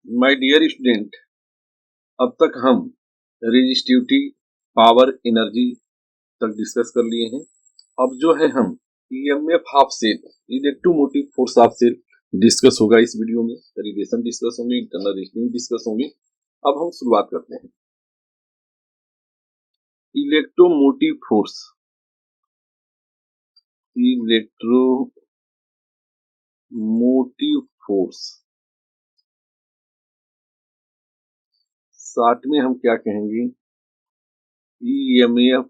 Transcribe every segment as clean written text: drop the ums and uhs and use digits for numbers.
My dear student, अब तक हम रेजिस्टिविटी, पावर, एनर्जी तक डिस्कस कर लिए हैं। अब जो है हम EMF of cell, electromotive force of cell discuss होगा इस वीडियो में। रिलेशन डिस्कस होंगे, इंटरनल रेजिस्टेंस डिस्कस होंगे। अब हम शुरुआत करते हैं। Electromotive force, electromotive force short में हम क्या कहेंगे, ईएमएफ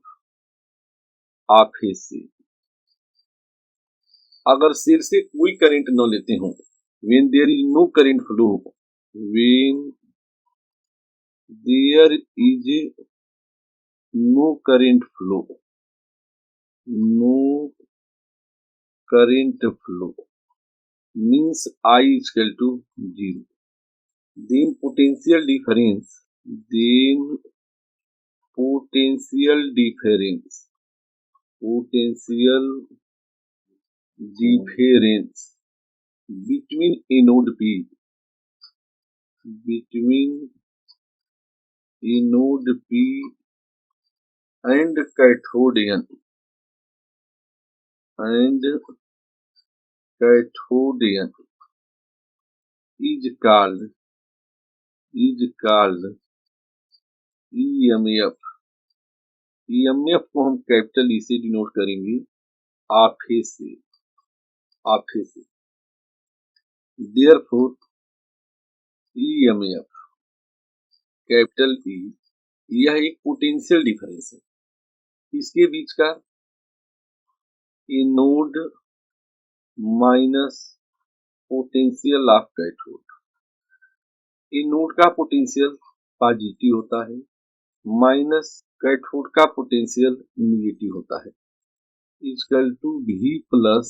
ऑफ ए सेल। अगर सेल से कोई करंट न लेते हो, when there is no current flow, when there is no current flow, no current flow means I is equal to 0. Then potential difference, between anode P, and cathode N, is called EMF. EMF को हम capital E से denote करेंगे, of a cell. Therefore EMF capital E, यह एक potential difference है इसके बीच का, anode minus potential of cathode. Anode का पोटेंशियल पॉजिटिव होता है, माइनस कैथोड का पोटेंशियल निगेटिव होता है, equal to V plus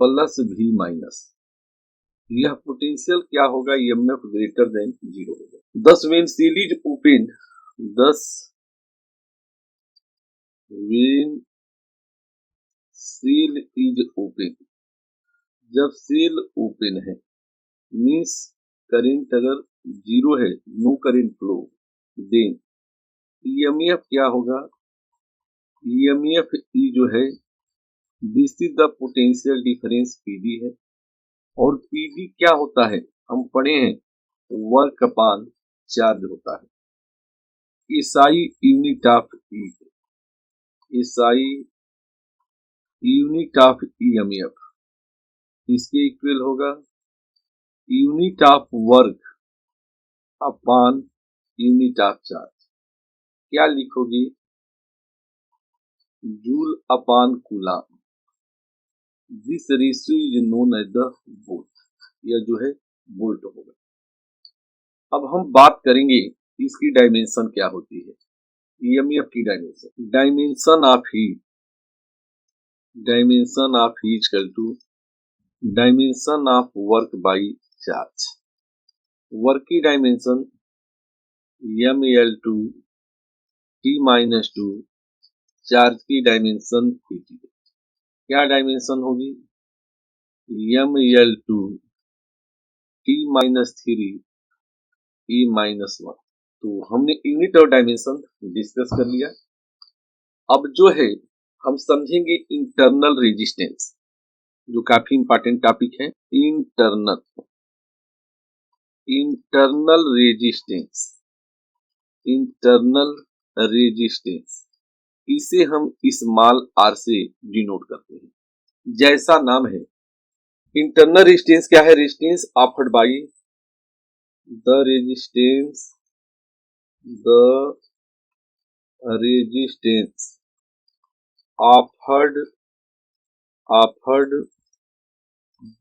V minus. यह पोटेंशियल क्या होगा, EMF ग्रेटर देन 0 होगा। Thus when seal is open, जब सेल ओपन है मीन्स करंट अगर 0 है, no current flow, then EMF क्या होगा, EMF ई जो है, this is the potential difference PD है। और PD क्या होता है, हम पढ़े हैं, वर्क अपॉन चार्ज होता है। SI unit of E, SI unit of EMF, इसके इक्वल होगा unit of work upon unit of charge. क्या लिखोगे, joule upon coulomb. This ratio is known as the volt, यह जो है वोल्ट होगा। अब हम बात करेंगे इसकी डायमेंशन क्या होती है, EMF की dimension of heat equal to dimension of work by charge. Work की डायमेंशन ML2 T-2, चार्ज की डायमेंशन PT। क्या डायमेंशन होगी, ML2 T-3 E-1। तो हमने यूनिट और डायमेंशन डिस्कस कर लिया। अब जो है हम समझेंगे इंटरनल रेजिस्टेंस, जो काफी इंपॉर्टेंट टॉपिक है। इंटरनल रेजिस्टेंस, इसे हम स्मॉल r से डिनोट करते हैं। जैसा नाम है, इंटरनल रेजिस्टेंस क्या है, resistance offered by the resistance offered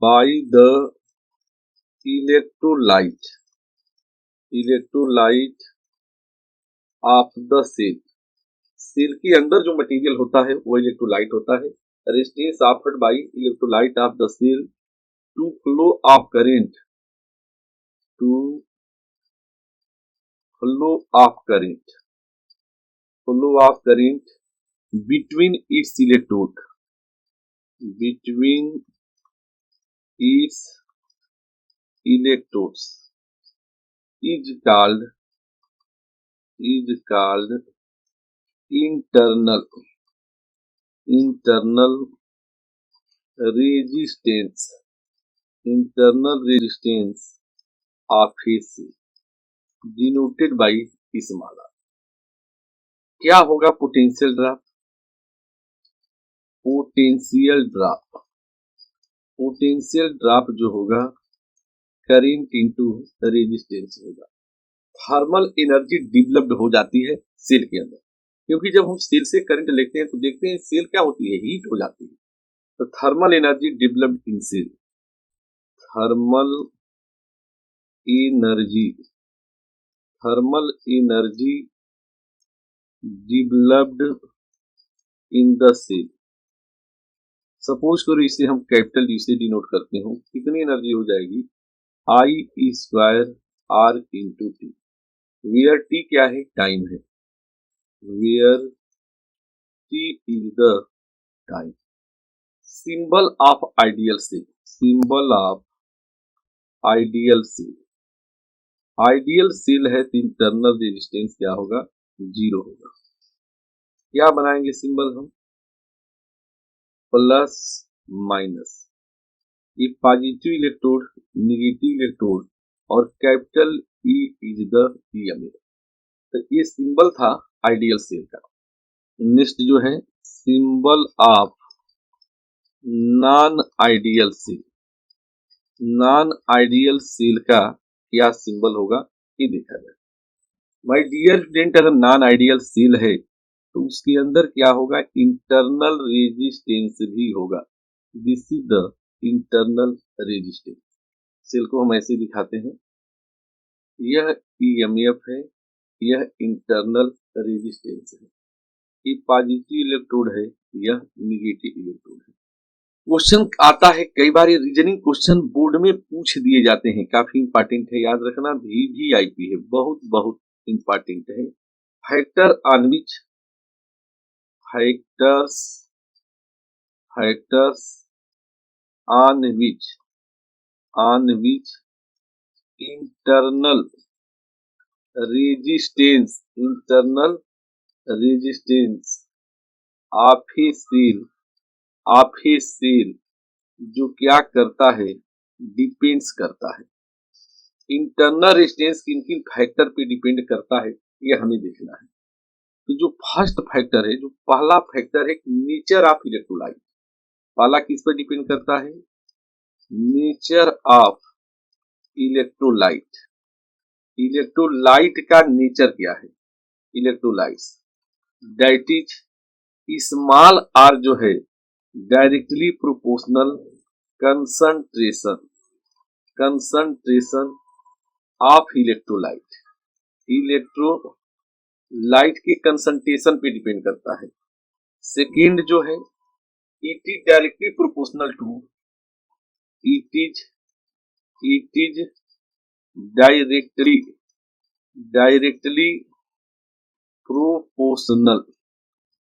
by the electrolyte of the cell। Cell के अंदर जो मटेरियल होता है वो इलेक्ट्रोलाइट होता है। Resistance offered by electrolyte of the cell to flow of current between its electrodes is called internal resistance of a cell denoted by small r। क्या होगा पोटेंशियल ड्रॉप? पोटेंशियल ड्रॉप जो होगा current into resistance होगा। Thermal energy developed हो जाती है cell के अंदर, क्योंकि जब हम सेल से करंट लेते हैं तो देखते हैं सेल क्या होती है, हीट हो जाती है। तो thermal energy developed in cell, thermal energy developed in the cell. Suppose करो इसे हम कैपिटल डी से डिनोट करते हो, कितनी एनर्जी हो जाएगी, I square R into t, where t क्या है, टाइम है, where t is the time. Symbol of ideal cell, ideal cell है तो इंटरनल रेजिस्टेंस क्या होगा, 0 होगा। क्या बनाएंगे सिंबल हम, प्लस माइनस, ये पॉजिटिव इलेक्ट्रोड, नेगेटिव इलेक्ट्रोड और capital E is the EMF। तो ये सिंबल था आइडियल सेल का। नेक्स्ट जो है symbol of non ideal cell का क्या सिंबल होगा, ये देखा जाए। माय डियर स्टूडेंट, अगर नॉन आइडियल सेल है तो उसके अंदर क्या होगा, इंटरनल रेजिस्टेंस भी होगा। This is the internal resistance. Cell को हम ऐसे दिखाते हैं, यह EMF है, यह इंटरनल रेजिस्टेंस है, ये पॉजिटिव इलेक्ट्रोड है, यह नेगेटिव इलेक्ट्रोड है। क्वेश्चन आता है कई बार, रीजनिंग क्वेश्चन बोर्ड में पूछ दिए जाते हैं, काफी इंपॉर्टेंट है, याद रखना, VVIP है, बहुत बहुत इंपॉर्टेंट है। Factors on which internal resistance of a cell जो क्या करता है, डिपेंड्स करता है। इंटरनल रेजिस्टेंस किन किन फैक्टर पे डिपेंड करता है, ये हमें देखना है। तो जो फर्स्ट फैक्टर है, जो पहला फैक्टर है, नेचर ऑफ इलेक्ट्रोलाइट। पहला किस पर डिपेंड करता है, नेचर ऑफ इलेक्ट्रोलाइट। इलेक्ट्रोलाइट का नेचर क्या है, electrolytes that is small r जो है directly proportional concentration of electrolyte के कंसंट्रेशन पे डिपेंड करता है। सेकेंड जो है, it is directly proportional to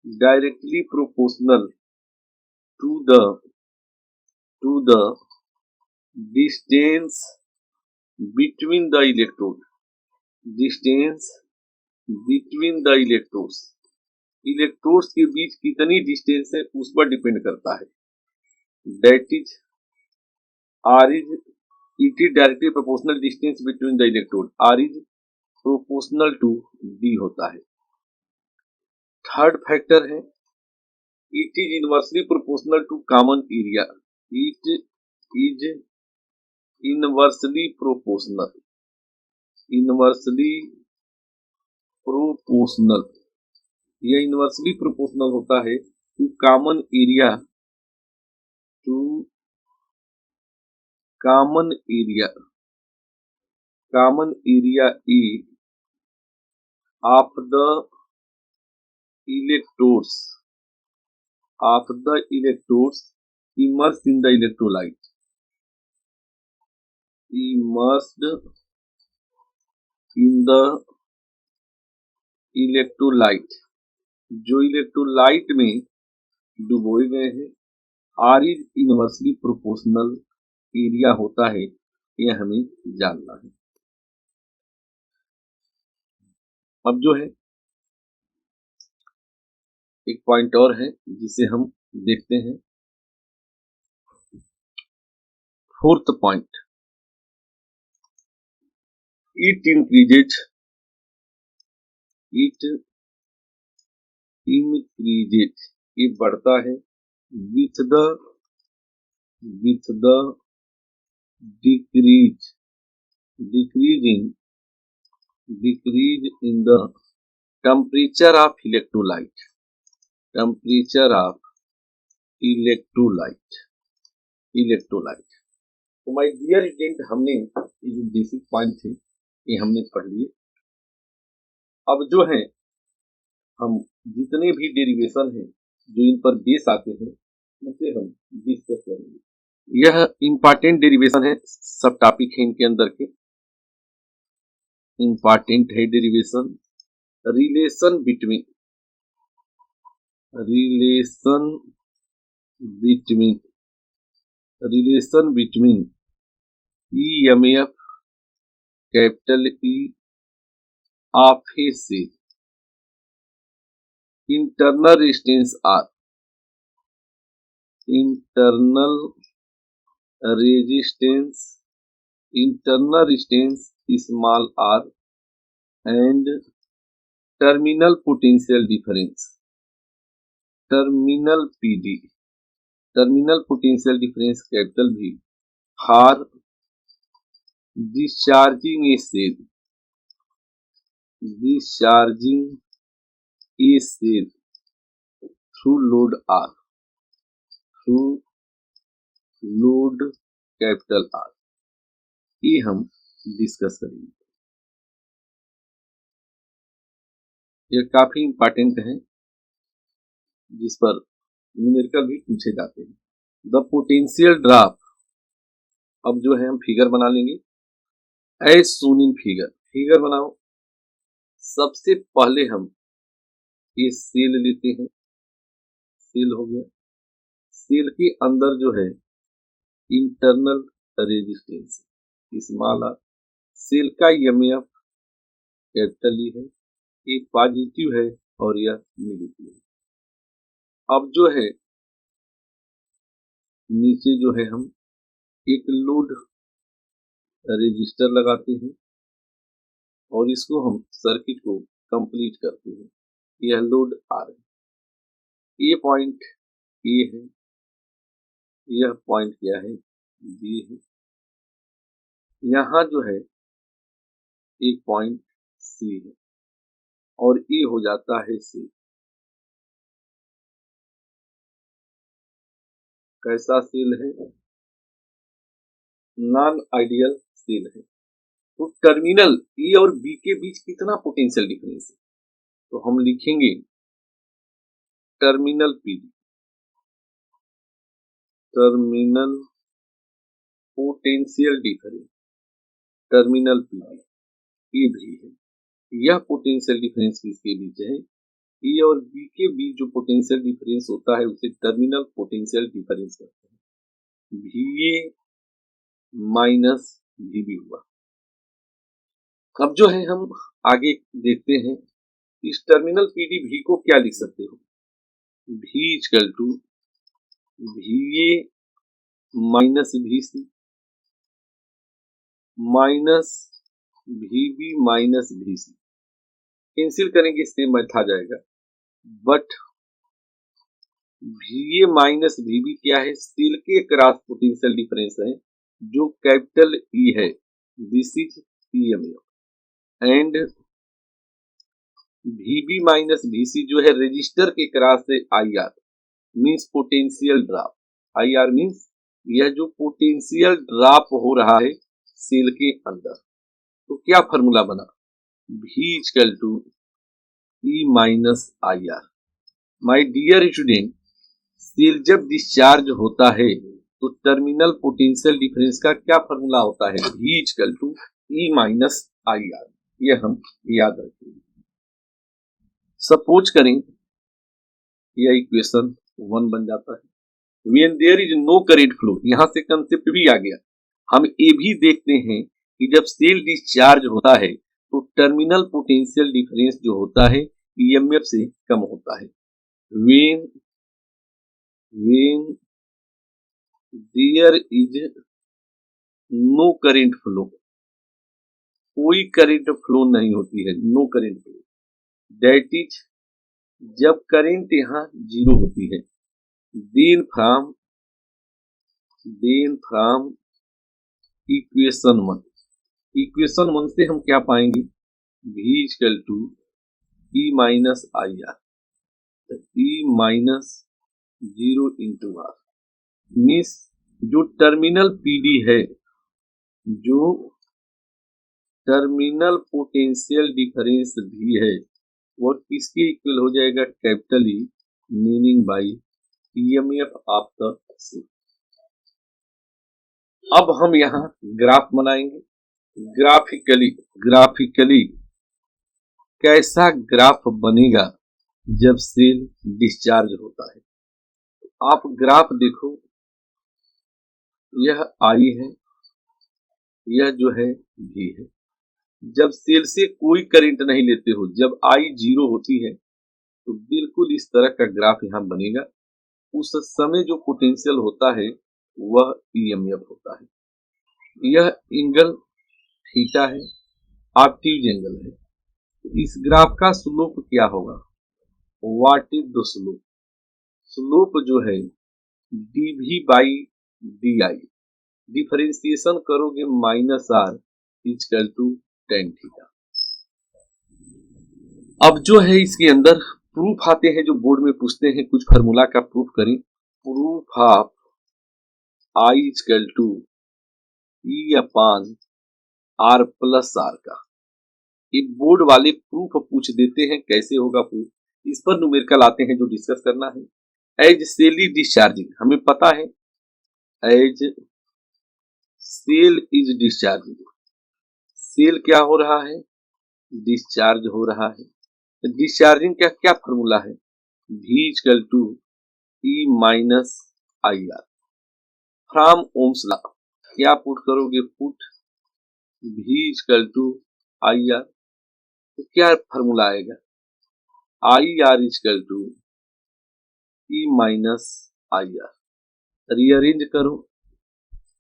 directly proportional to the distance between the electrodes के बीच कितनी डिस्टेंस है उस पर डिपेंड करता है। That is it is directly proportional distance between the electrode, R is proportional to D होता है। थर्ड फैक्टर है, it is inversely proportional to common area, it is inversely proportional, यह इनवर्सली प्रोपोर्शनल होता है to common area E of the electrodes immersed in the electrolyte, जो electrolyte में डुबोए गए हैं। R is inversely proportional area होता है, यह हमें जानना है। अब जो है एक पॉइंट और है जिसे हम देखते हैं, फोर्थ पॉइंट, इट इंक्रीजेज ये बढ़ता है with the decrease in the temperature of electrolyte. तो माय डियर स्टूडेंट, हमने ये जो बेसिक पॉइंट थे ये हमने पढ़ लिए। अब जो है हम जितने भी डेरिवेशन हैं जो इन पर बेस आते हैं उसे हम डिस्कस करेंगे। यह इंपॉर्टेंट डेरिवेशन है, सब टॉपिक है इनके अंदर के, इंपॉर्टेंट है derivation. Relation between EMF capital E of a cell, internal resistance small r and terminal potential difference terminal capital V for discharging a cell through load capital R, ये हम discuss करेंगे। ये काफी इंपॉर्टेंट है जिस पर numerical भी पूछे जाते हैं। द पोटेंशियल ड्रॉप, अब जो है हम फिगर बना लेंगे एज शोन इन फिगर बनाओ। सबसे पहले हम ये सेल लेते हैं, सेल हो गया, सेल के अंदर जो है internal resistance small r, cell का EMF कैपिटल E है, ये पॉजिटिव है और यह नेगेटिव है। अब जो है नीचे जो है हम एक लोड रेजिस्टर लगाते हैं और इसको हम सर्किट को कंप्लीट करते हैं। यह लोड R है, ये पॉइंट A है, यह पॉइंट क्या है B है, यहाँ जो है एक पॉइंट C है और ये हो जाता है C। कैसा सेल है? नॉन आइडियल सेल है। तो टर्मिनल ए और बी के बीच कितना पोटेंशियल डिफरेंस है? तो हम लिखेंगे terminal PD, terminal potential difference, terminal PD ये भी है। यह पोटेंशियल डिफरेंस किसके बीच है? ए और बी के बीच जो पोटेंशियल डिफरेंस होता है उसे टर्मिनल पोटेंशियल डिफरेंस कहते हैं। VA माइनस VB हुआ। अब जो है हम आगे देखते हैं, इस टर्मिनल पीडी भी को क्या लिख सकते हो? V equal to VA minus VC minus VB minus VC, cancel करेंगे सेम मैथ आ जाएगा। बट VA माइनस VB क्या है? सेल के क्रॉस पोटेंशियल डिफरेंस है जो कैपिटल E है, this is EMF, and VB minus VC जो है रजिस्टर के क्रॉस है IR means potential drop. IR means यह जो पोटेंशियल ड्रॉप हो रहा है सेल के अंदर। तो क्या फॉर्मूला बना? V equal to E minus IR। My dear student, cell जब डिस्चार्ज होता है तो टर्मिनल पोटेंशियल डिफरेंस का क्या फॉर्मूला होता है? V equal to E minus IR। ये हम याद रखेंगे। सपोज करें यह इक्वेशन 1 बन जाता है। When there is no current flow, यहां से कंसेप्ट भी आ गया। हम ये भी देखते हैं कि जब सेल डिस्चार्ज होता है तो टर्मिनल पोटेंशियल डिफरेंस जो होता है ईएमएफ से कम होता है। When there is no current flow, कोई करंट फ्लो नहीं होती है, no current flow, that is जब करंट यहाँ जीरो होती है, देन फ्रॉम इक्वेशन वन से हम क्या पाएंगे, V equal to E minus I R, E minus 0 into R, means जो टर्मिनल पीडी है, जो टर्मिनल पोटेंशियल डिफरेंस भी है, वो किसके इक्वल हो जाएगा, capital E meaning by EMF of the cell. अब हम यहाँ ग्राफ बनाएंगे, ग्राफिकली कैसा ग्राफ बनेगा जब सेल डिस्चार्ज होता है। आप ग्राफ देखो, यह आई है, यह जो है भी है। जब सेल से कोई करंट नहीं लेते हो, जब आई जीरो होती है, तो बिल्कुल इस तरह का ग्राफ यहाँ बनेगा। उस समय जो पोटेंशियल होता है वह ईएमएफ होता है। यह एंगल थीटा है, ऑब्ट्यूज एंगल है। इस ग्राफ का स्लोप क्या होगा, what is the slope, slope जो है dv by D I, differentiation करोगे minus R equal to tan theta. अब जो है इसके अंदर प्रूफ आते हैं, जो बोर्ड में पूछते हैं, कुछ फार्मूला का प्रूफ करें। Proof of I equal to E upon R plus R का, ये बोर्ड वाले प्रूफ पूछ देते हैं, कैसे होगा प्रूफ, इस पर न्यूमेरिकल आते हैं जो डिस्कस करना है। एज सेल इज डिस्चार्जिंग, हमें पता है as cell is discharging, cell क्या हो रहा है, डिस्चार्ज हो रहा है। डिस्चार्जिंग का क्या फॉर्मूला है, V equal to E minus I R, from Ohm's law क्या पुट करोगे, put V equal to I R, तो क्या फॉर्मूला आएगा, I R equal to E minus I R, rearrange करो,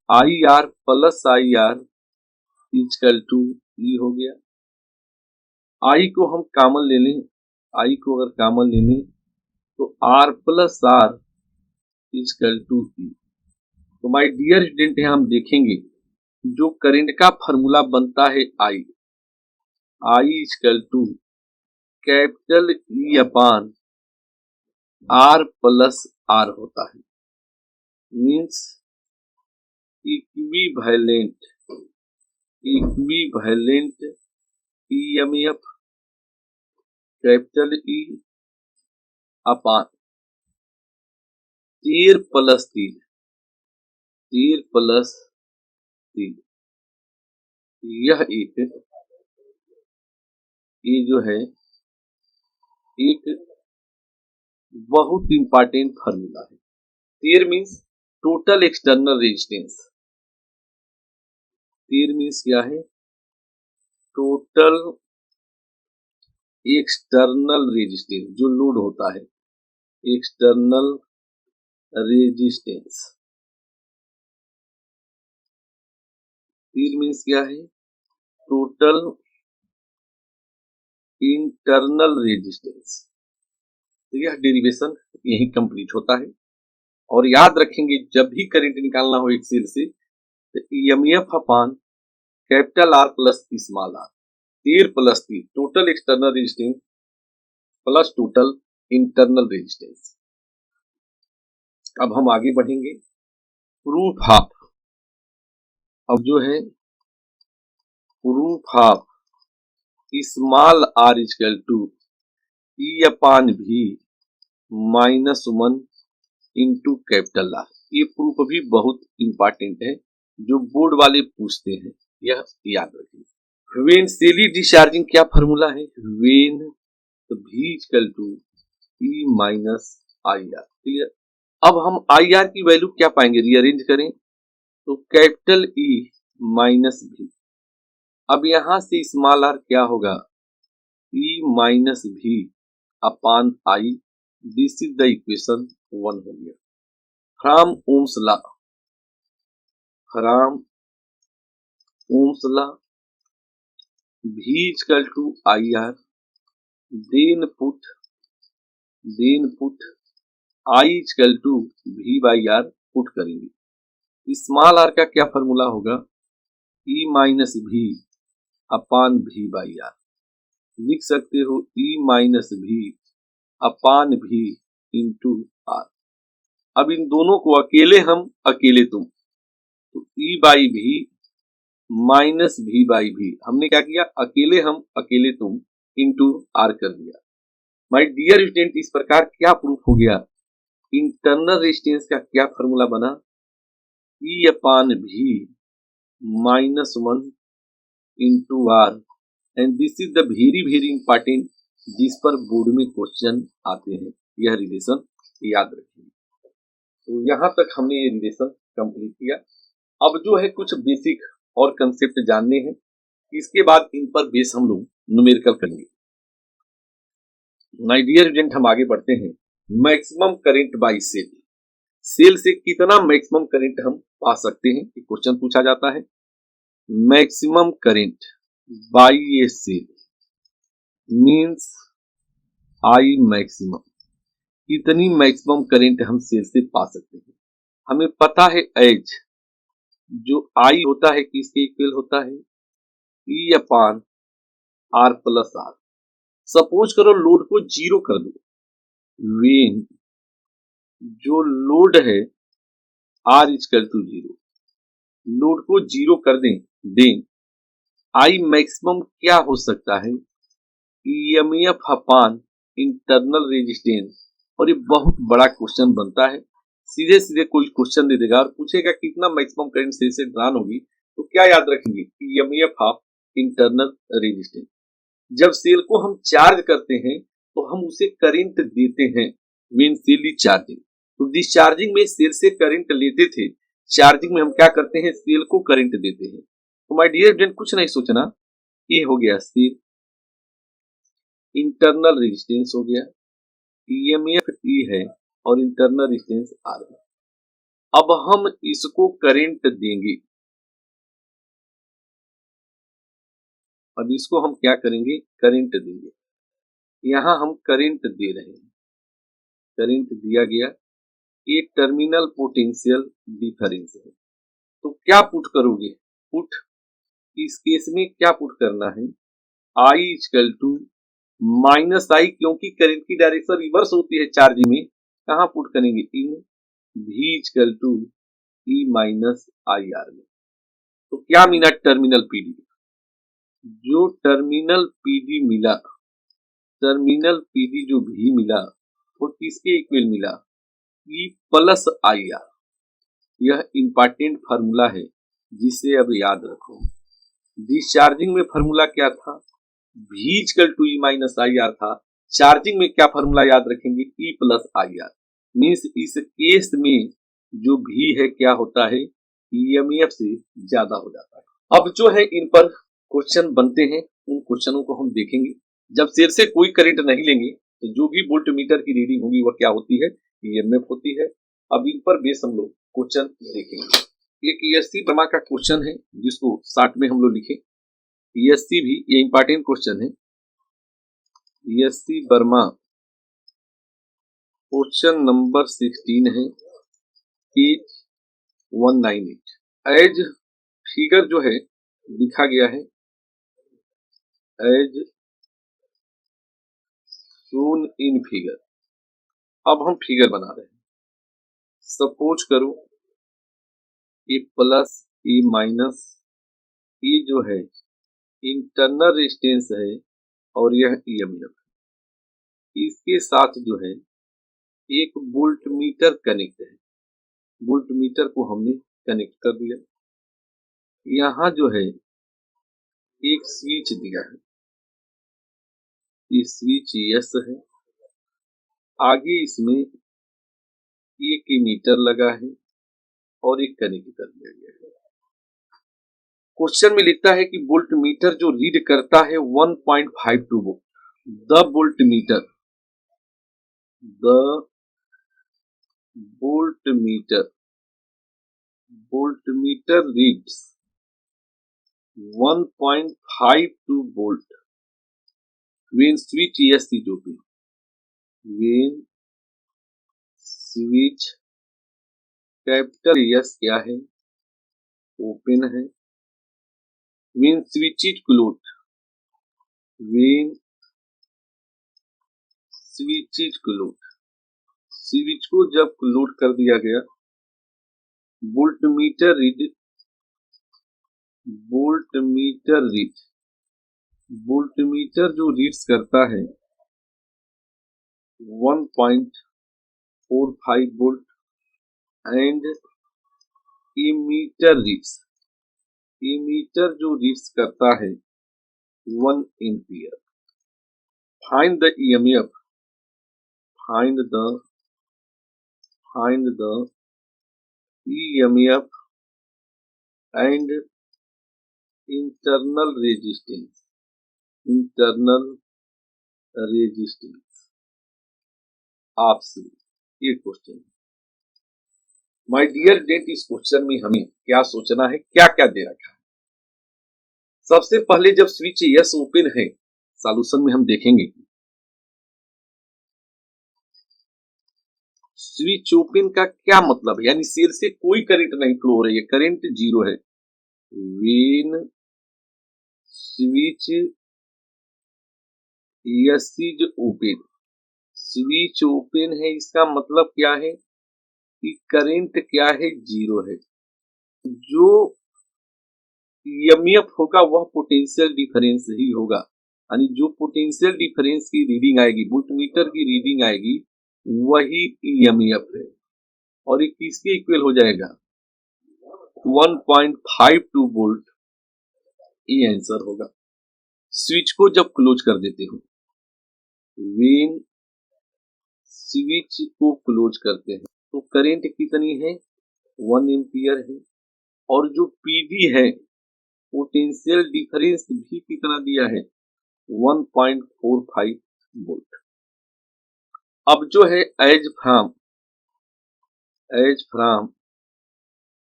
I R plus I R equal to E हो गया। आई को हम कॉमन ले लें, आई को अगर कॉमन ले लें तो R plus R equal to E। तो माय डियर स्टूडेंट, यहाँ हम देखेंगे जो करंट का फॉर्मूला बनता है I equal to capital E upon R plus R होता है, means equivalent EMF capital E upon 13 plus 3, यह ये जो है एक बहुत इंपॉर्टेंट फॉर्मूला है। 13 means total external resistance, 13 means क्या है, टोटल एक्सटर्नल रेजिस्टेंस, जो लोड होता है, एक्सटर्नल रेजिस्टेंस। 3 मीन्स क्या है, टोटल इंटरनल रेजिस्टेंस। तो यह डेरिवेशन यही कंप्लीट होता है। और याद रखेंगे, जब भी करंट निकालना हो एक सेल से, तो EMF upon capital R plus small R, 13 plus 3 total external resistance plus total internal resistance. अब हम आगे बढ़ेंगे, प्रूफ ऑफ, अब जो है proof of small R equal to E upon V minus 1 into capital R. ये प्रूफ भी बहुत इंपॉर्टेंट है, जो बोर्ड वाले पूछते हैं, यह याद रखिए। व्हेन सेल इज डिस्चार्जिंग क्या फॉर्मूला है, व्हेन, तो V equal to E minus I R. Clear. अब हम आई आर की वैल्यू क्या पाएंगे, रीअरेंज करें तो कैपिटल E माइनस भी, अब यहां से स्मॉल आर क्या होगा, E minus V upon I, this is the equation 1 हो गया। From Ohm's law, from Ohm's law V equal to I R, then put I equal to V by R put करेंगे। Small R का क्या formula होगा, E minus भी अपान V by are, लिख सकते हो E माइनस भी अपान V इंटू आर। अब इन दोनों को अकेले हम अकेले तुम, तो E बाई भी माइनस V बाई भी, हमने क्या किया, अकेले हम अकेले तुम इंटू आर कर दिया। माय डियर स्टूडेंट, इस प्रकार क्या प्रूफ हो गया, इंटरनल रेजिस्टेंस का क्या फॉर्मूला बना, E upon V minus 1 into R, and this is the very important, जिस पर बोर्ड में क्वेश्चन आते हैं। यह रिलेशन याद रखिए। तो यहाँ तक हमने ये रिलेशन कंप्लीट किया। अब जो है कुछ बेसिक और कंसेप्ट जानने हैं, इसके बाद इन पर बेस हम लोग न्यूमेरिकल करेंगे। माय डियर स्टूडेंट, हम आगे बढ़ते हैं। Maximum current by cell, cell से कितना मैक्सिमम करंट हम पा सकते हैं, ये क्वेश्चन पूछा जाता है। Maximum current by a cell means I maximum, कितनी मैक्सिमम करंट हम सेल से पा सकते हैं। हमें पता है एज, जो आई होता है किसके इक्वल होता है, E upon R plus R. Suppose करो लोड को जीरो कर दो, वेन जो लोड है R equal to zero, load को जीरो कर दें, दें आई मैक्सिमम क्या हो सकता है, ईएमएफ अपान इंटरनल रेजिस्टेंस। और ये बहुत बड़ा क्वेश्चन बनता है, सीधे सीधे कोई क्वेश्चन दे देगा और पूछेगा कितना मैक्सिमम करंट सेल से ड्रॉन होगी, तो क्या याद रखेंगे, ईएमएफ ऑफ इंटरनल रेजिस्टेंस। जब सेल को हम चार्ज करते हैं तो हम उसे करंट देते हैं, व्हेन सेल इज चार्जिंग। तो डिस्चार्जिंग में सेल से करंट लेते थे, चार्जिंग में हम क्या करते हैं, सेल को करंट देते हैं। तो माय डियर स्टूडेंट, कुछ नहीं सोचना, ये हो गया सेल, इंटरनल रेजिस्टेंस हो गया, ईएमएफ ई है और इंटरनल रेजिस्टेंस आर है। अब हम इसको करंट देंगे, अब इसको हम क्या करेंगे, करंट देंगे। यहां हम करंट दे रहे हैं, करंट दिया गया, ये टर्मिनल पोटेंशियल डिफरेंस है। तो क्या पुट करोगे, पुट इस केस में क्या पुट करना है, आई इक्वल टू माइनस आई, क्योंकि करंट की डायरेक्शन रिवर्स होती है चार्जिंग में, कहां पुट करेंगे, in V equal to E minus I R में। तो क्या मिला, टर्मिनल पीडी, जो टर्मिनल पीडी मिला, टर्मिनल पीडी जो भी मिला वो किसके इक्वल मिला, ई प्लस आई आर। यह इंपॉर्टेंट फार्मूला है जिसे अब याद रखो। डिस्चार्जिंग में फार्मूला क्या था, V equal to E minus I R था, चार्जिंग में क्या फार्मूला याद रखेंगे, E plus I R. Means इस केस में जो भी है क्या होता है, ईएमएफ से ज्यादा हो जाता है। अब जो है इन पर क्वेश्चन बनते हैं, उन क्वेश्चनों को हम देखेंगे। जब सेल से कोई करंट नहीं लेंगे तो जो भी वोल्ट मीटर की रीडिंग होगी वह क्या होती है, ईएमएफ होती है। अब इन पर बेस हम लोग क्वेश्चन देखेंगे। एक ESC वर्मा का क्वेश्चन है जिसको शॉर्ट में हम लोग लिखे, ESC भी ये इंपॉर्टेंट क्वेश्चन है। ESC वर्मा क्वेश्चन नंबर 16 है, पेज 198। एज फिगर जो है लिखा गया है, एज शोन इन फिगर। अब हम फिगर बना रहे हैं। सपोज करो ये प्लस, ये माइनस, ये जो है इंटरनल रेजिस्टेंस है और यह ईएमएफ, इसके साथ जो है एक वोल्ट मीटर कनेक्ट है। वोल्ट मीटर को हमने कनेक्ट कर दिया। यहाँ जो है एक स्विच दिया है, ये स्विच यस है, आगे इसमें एक मीटर लगा है और एक कनेक्ट कर दिया गया है। क्वेश्चन में लिखता है कि वोल्ट मीटर जो रीड करता है 1.52 volt, the volt meter reads 1.52 volt when switch S is open. When switch capital S क्या है? ओपन है. When switch is closed. When switch is closed. Switch को जब क्लोज कर दिया गया, वोल्टमीटर जो रीड्स करता है 1.45 वोल्ट एंड इमीटर जो रीड्स करता है 1 ampere. Find the EMF, find the EMF and internal resistance. आपसे ये क्वेश्चन है. माय डियर स्टूडेंट, इस क्वेश्चन में हमें क्या सोचना है, क्या क्या दे रखा है. सबसे पहले जब स्विच यस ओपन है, सॉल्यूशन में हम देखेंगे स्विच ओपन का क्या मतलब है, यानी सेल से कोई करंट नहीं फ्लो हो रही है, करंट जीरो है. When switch yes is open, switch open है, इसका मतलब क्या है कि करंट क्या है, जीरो है. जो EMF होगा वह पोटेंशियल डिफरेंस ही होगा, यानी जो पोटेंशियल डिफरेंस की रीडिंग आएगी, वोल्टमीटर की रीडिंग आएगी, वही EMF है. और ये किसके इक्वल हो जाएगा, 1.52 वोल्ट. ये आंसर होगा. स्विच को जब क्लोज कर देते हो, व्हेन स्विच को क्लोज करते हैं तो करंट कितनी है, 1 एम्पियर है. और जो PD है, पोटेंशियल डिफरेंस भी कितना दिया है, 1.45 वोल्ट. अब जो है as from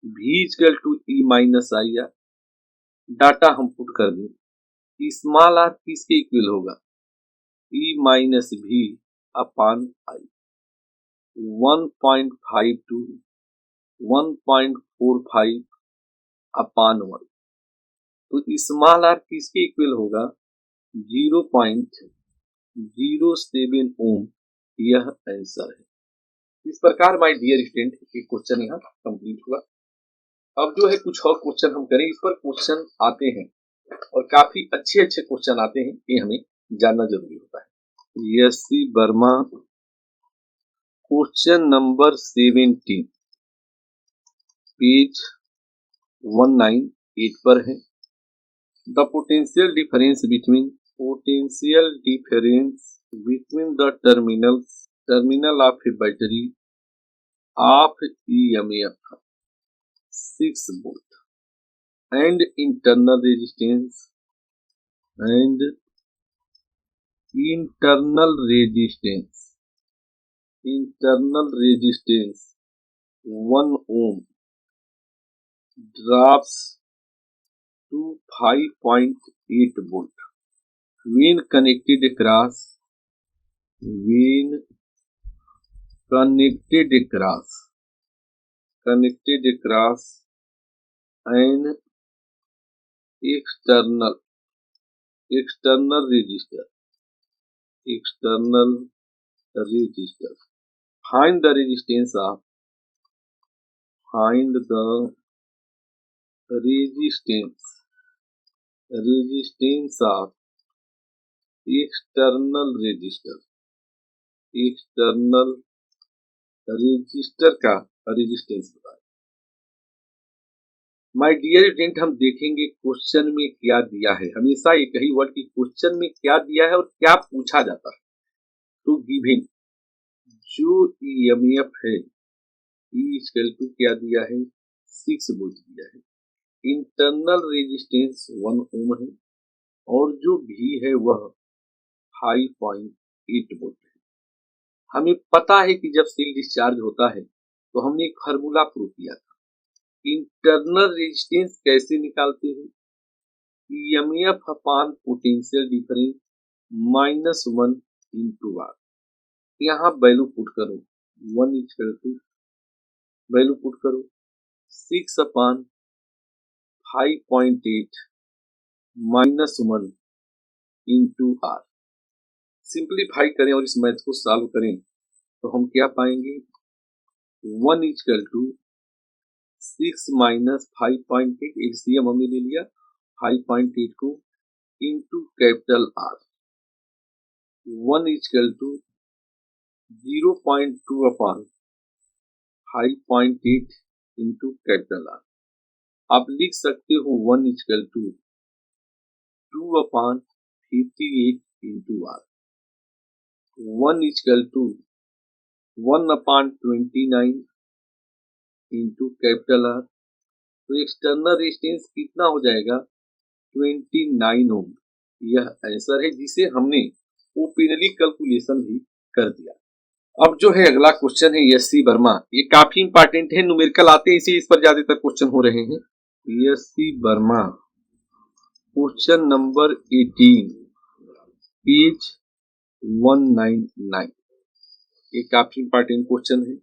V equal to E minus I R, data हम पुट कर दें. स्मॉल आर किसके इक्वल होगा, E minus V upon I. 1.45 upon 1. तो स्मॉल आर किसके इक्वल होगा, 0.07 ओम. यह आंसर है. इस प्रकार माय डियर स्टूडेंट ये क्वेश्चन यहाँ कंप्लीट हुआ. अब जो है कुछ और क्वेश्चन हम करें. इस पर क्वेश्चन आते हैं और काफी अच्छे क्वेश्चन आते हैं, ये हमें जानना जरूरी होता है. यसी वर्मा, क्वेश्चन नंबर 17, पेज 198 पर है. The potential difference between the terminal of A battery of EMF 6 volt and internal resistance 1 ohm drops to 5.8 volt when connected across an external resistor. Find the resistance of external resistor का resistance बताएं. My dear student, हम देखेंगे question में क्या दिया है. हमेशा एक ही वर्ड की क्वेश्चन में क्या दिया है और क्या पूछा जाता है. तो गिवन जो EMF है, E इक्वल टू क्या दिया है, 6 वोल्ट दिया है. इंटरनल रेजिस्टेंस 1 ओम है और जो भी है वह 5.8 वोल्ट है। हमें पता है कि जब सेल डिस्चार्ज होता है तो हमने एक फार्मूला प्रूव किया था। इंटरनल रेजिस्टेंस कैसे निकालते हैं? EMF upon potential difference -1 into R. यहाँ वैल्यू पुट करो 1 इक्वल टू वैल्यू पुट करो 6 अपान 5.8 -1 इंटू आर। सिंप्लीफाई करें और इस मैथ को सॉल्व करें तो हम क्या पाएंगे? 1 इक्वल टू 6 माइनस 5.8, एलसीएम हमने ले लिया 5.8 को into capital R. 1 equal to 0.2 upon 5.8 into capital R. आप लिख सकते हो 1 equal to 2 upon 58 into R. 1 equal to 1 upon 29 into capital R. तो एक्सटर्नल रेजिस्टेंस कितना हो जाएगा? 29 ओम। यह आंसर है जिसे हमने ओपनली कैलकुलेशन भी कर दिया। अब जो है अगला क्वेश्चन है एससी वर्मा। ये काफी इंपॉर्टेंट है, न्यूमेरिकल आते हैं इसी इस पर ज्यादातर क्वेश्चन हो रहे हैं। SC Verma question number 18 page 199। ये काफी इंपॉर्टेंट क्वेश्चन है।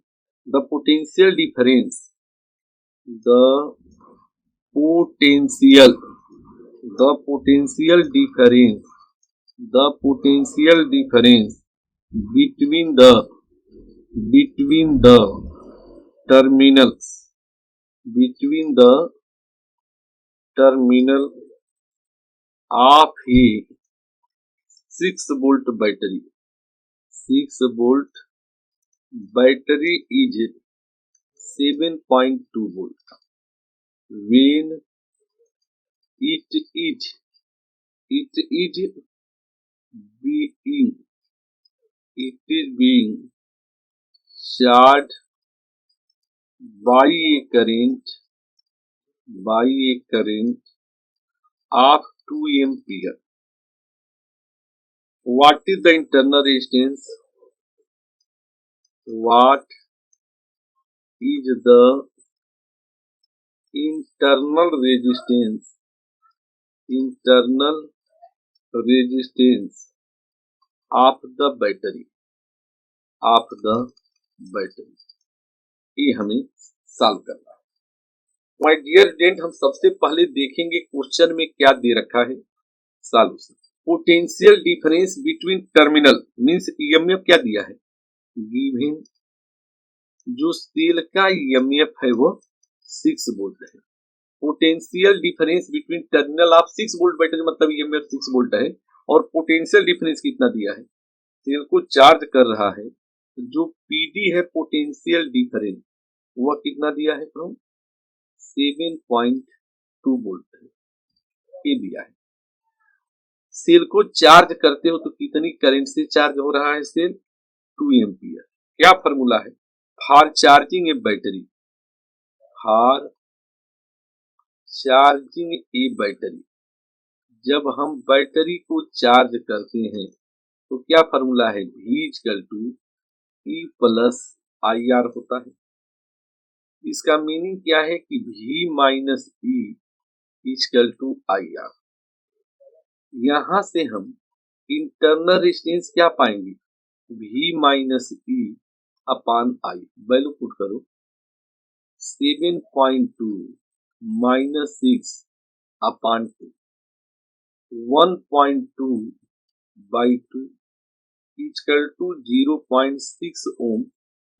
The potential difference the potential difference between the terminals of a 6-volt battery is 7.2 volt when it is being charged by a current of 2 ampere. What is the internal resistance? What is the internal resistance of the battery? ये हमें solve करना है। My dear student, हम सबसे पहले देखेंगे question में क्या दे रखा है। Solution. Potential difference between terminal means EMF क्या दिया है? गिवन जो सेल का ईएमएफ है वो 6 वोल्ट है। Potential difference between terminal of 6 volt battery मतलब ईएमएफ 6 वोल्ट है और पोटेंशियल डिफरेंस कितना दिया है? सेल को चार्ज कर रहा है, जो पीडी है पोटेंशियल डिफरेंस वह कितना दिया है? फ्रॉम 7.2 वोल्ट है, ये दिया है। सेल को चार्ज करते हो तो कितनी करंट से चार्ज हो रहा है सेल? 2 एम्पियर। क्या फॉर्मूला है? फॉर चार्जिंग ए बैटरी, जब हम बैटरी को चार्ज करते हैं तो क्या फॉर्मूला है? V equal to E plus IR होता है। इसका मीनिंग क्या है कि V minus E equal to IR। यहां से हम इंटरनल रेजिस्टेंस क्या पाएंगे? V minus E upon I। Value put करो 7.2 minus 6 upon 2, 1.2 by 2 equal to 0.6 ohm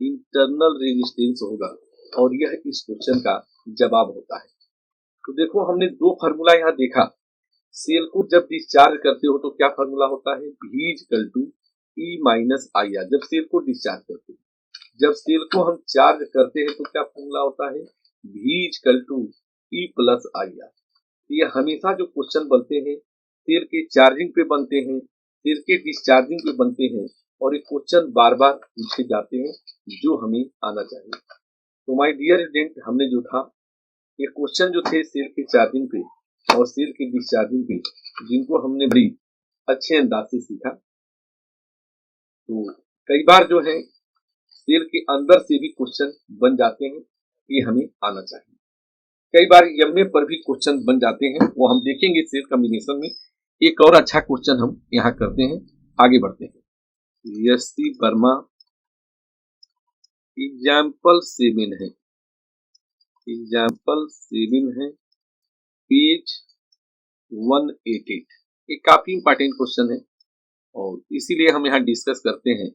internal resistance होगा और यह इस क्वेश्चन का जवाब होता है। तो देखो हमने दो फार्मूला यहाँ देखा। सेल को जब डिस्चार्ज करते हो तो क्या फार्मूला होता है? V equal to E minus IR जब सेल को डिस्चार्ज करते हो। जब सेल को हम चार्ज करते हैं तो क्या फार्मूला होता है? V equal to E plus IR। ये हमेशा जो क्वेश्चन बनते हैं सेल के चार्जिंग पे बनते हैं, सेल के डिस्चार्जिंग पे बनते हैं और ये क्वेश्चन बार बार पूछे जाते हैं जो हमें आना चाहिए। तो माय डियर स्टूडेंट, हमने जो था ये क्वेश्चन जो थे सेल के चार्जिंग पे और सेल के डिस्चार्जिंग पे, जिनको हमने बड़ी अच्छे अंदाज से सीखा। तो कई बार जो है सेल के अंदर से भी क्वेश्चन बन जाते हैं, ये हमें आना चाहिए। कई बार एमए पर भी क्वेश्चन बन जाते हैं, वो हम देखेंगे सेल कॉम्बिनेशन में। एक और अच्छा क्वेश्चन हम यहाँ करते हैं, आगे बढ़ते हैं। यस्ती वर्मा एग्जाम्पल 7 है, एग्जाम्पल 7 है, पेज 188। ये काफी इंपॉर्टेंट क्वेश्चन है और इसीलिए हम यहाँ डिस्कस करते हैं।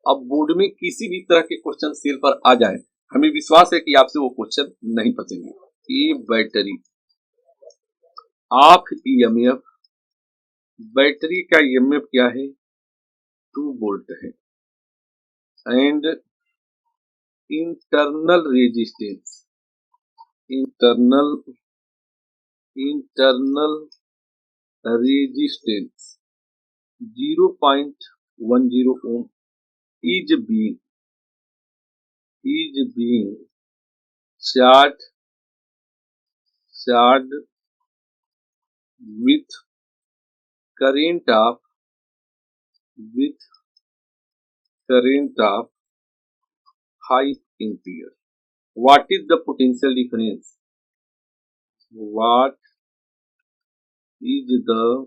अब बोर्ड में किसी भी तरह के क्वेश्चन सेल पर आ जाए, हमें विश्वास है कि आपसे वो क्वेश्चन नहीं फंसेंगे। ये बैटरी ऑफ ईएमएफ, बैटरी का ईएमएफ क्या है? 2 वोल्ट है and internal resistance, internal resistance 0.10 ohm is being charged with current of 5 ampere. What is the potential difference? What is the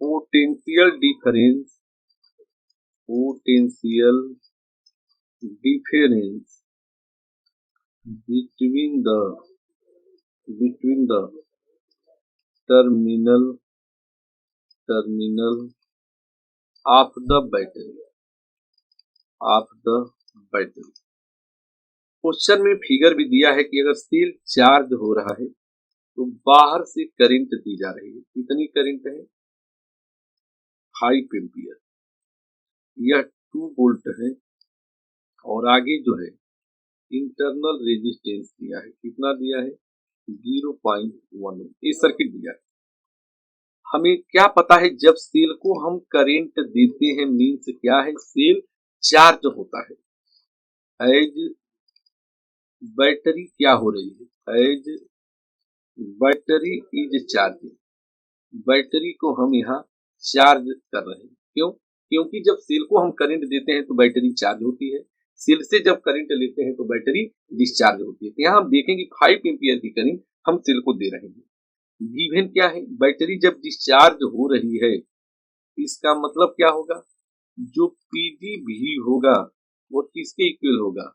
potential difference between the terminal of the battery? Question में figure भी दिया है कि अगर cell charge हो रहा है तो बाहर से करंट दी जा रही है। कितनी करंट है? 5 एम्पियर। यह 2 वोल्ट है और आगे जो है इंटरनल रेजिस्टेंस दिया है। कितना दिया है? 0.1 ओम। ये सर्किट दिया है। हमें क्या पता है जब सेल को हम करंट देते हैं मीन्स क्या है? सेल चार्ज होता है। एज बैटरी क्या हो रही है? As battery is charging, battery को हम यहाँ चार्ज कर रहे हैं। क्यों? क्योंकि जब सेल को हम करंट देते हैं तो बैटरी चार्ज होती है, सेल से जब करंट लेते हैं तो बैटरी डिस्चार्ज होती है। तो यहाँ हम देखेंगे 5 एम्पियर की करंट हम सेल को दे रहे हैं। गिवन क्या है? बैटरी जब डिस्चार्ज हो रही है, इसका मतलब क्या होगा? जो पीडी भी होगा वो किसके इक्वल होगा?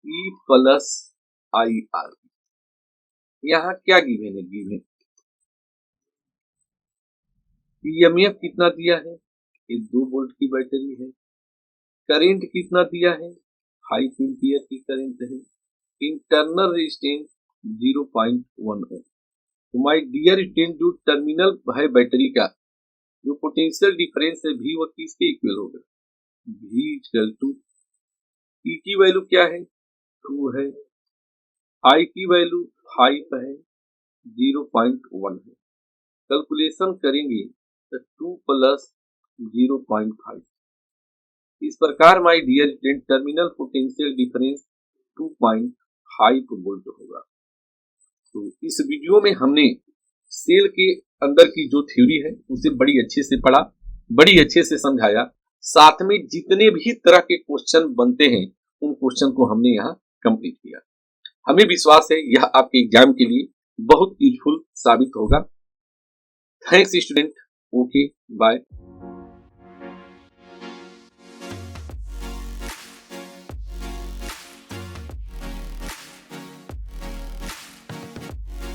E plus I are. यहाँ क्या गिवन है? गिवन ईएमएफ कितना दिया है? ये 2 वोल्ट की बैटरी है। करंट कितना दिया है? 5 एम्पियर की करंट है। इंटरनल रेजिस्टेंस 0.1 ओम। तो माय डियर स्टूडेंट, जो टर्मिनल है बैटरी का, जो पोटेंशियल डिफरेंस है भी, वो किसके इक्वल होगा? V इक्वल टू E की वैल्यू क्या है? 2 है, I की वैल्यू 5 है, 0.1 है। कैलकुलेशन करेंगे तो 2 प्लस 0.5। इस प्रकार my dear student terminal potential difference 2.5 volt होगा। तो इस वीडियो में हमने सेल के अंदर की जो थ्योरी है उसे बड़ी अच्छे से पढ़ा, बड़ी अच्छे से समझाया। साथ में जितने भी तरह के क्वेश्चन बनते हैं उन क्वेश्चन को हमने यहाँ कंप्लीट किया। हमें विश्वास है यह आपके एग्जाम के लिए बहुत यूजफुल साबित होगा। Thanks student. Okay, bye.